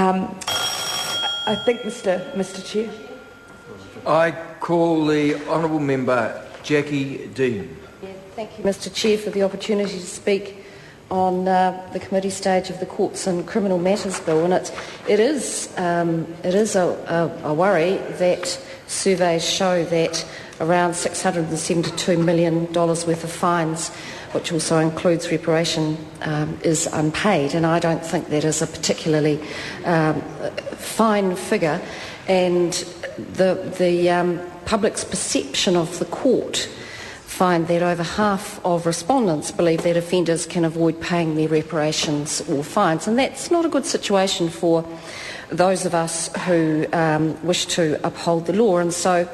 I think, Mr. Chair. I call the honourable member Jackie Dean. Yeah, thank you, Mr. Chair, for the opportunity to speak on the committee stage of the Courts and Criminal Matters Bill, and it is a worry that surveys show that around $672 million worth of fines, which also includes reparation, is unpaid, and I don't think that is a particularly fine figure, and the public's perception of the court find that over half of respondents believe that offenders can avoid paying their reparations or fines, and that's not a good situation for those of us who wish to uphold the law. And so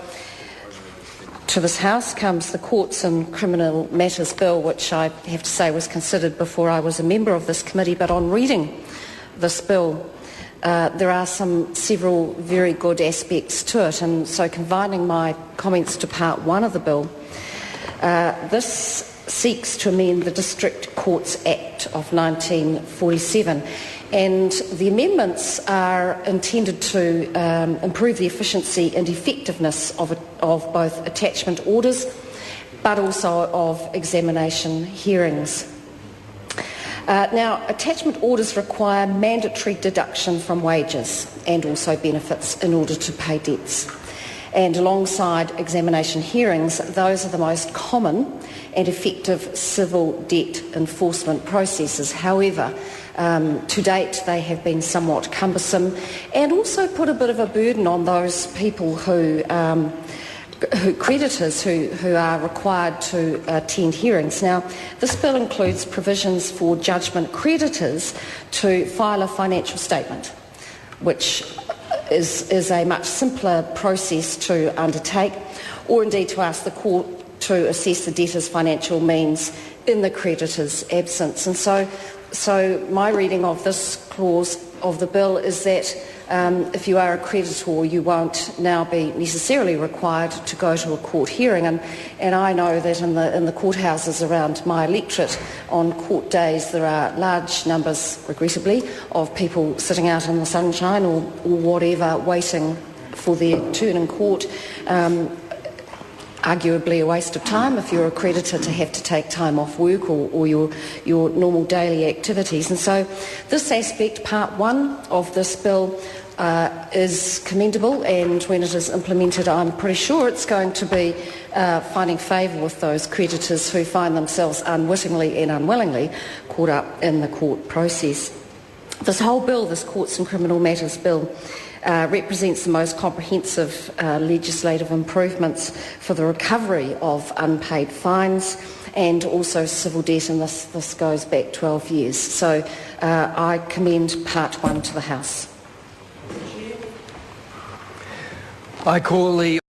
to this House comes the Courts and Criminal Matters Bill, which I have to say was considered before I was a member of this committee, but on reading this bill there are several very good aspects to it, and so confining my comments to part one of the bill, this seeks to amend the District Courts Act of 1947, and the amendments are intended to improve the efficiency and effectiveness of both attachment orders but also of examination hearings. Now, attachment orders require mandatory deduction from wages and also benefits in order to pay debts. And alongside examination hearings, those are the most common and effective civil debt enforcement processes. However, to date they have been somewhat cumbersome and also put a bit of a burden on those people creditors who are required to attend hearings. Now, this bill includes provisions for judgment creditors to file a financial statement, which is a much simpler process to undertake, or indeed to ask the court to assess the debtor's financial means in the creditor's absence. And so my reading of this clause of the bill is that if you are a creditor, you won't now be necessarily required to go to a court hearing. And I know that in the courthouses around my electorate on court days there are large numbers, regrettably, of people sitting out in the sunshine or whatever, waiting for their turn in court. Arguably a waste of time if you're a creditor to have to take time off work or your normal daily activities. And so this aspect, part one of this bill, is commendable, and when it is implemented I'm pretty sure it's going to be finding favour with those creditors who find themselves unwittingly and unwillingly caught up in the court process. This whole bill, this Courts and Criminal Matters Bill, represents the most comprehensive legislative improvements for the recovery of unpaid fines and also civil debt, and this goes back 12 years. So I commend part one to the House. I call the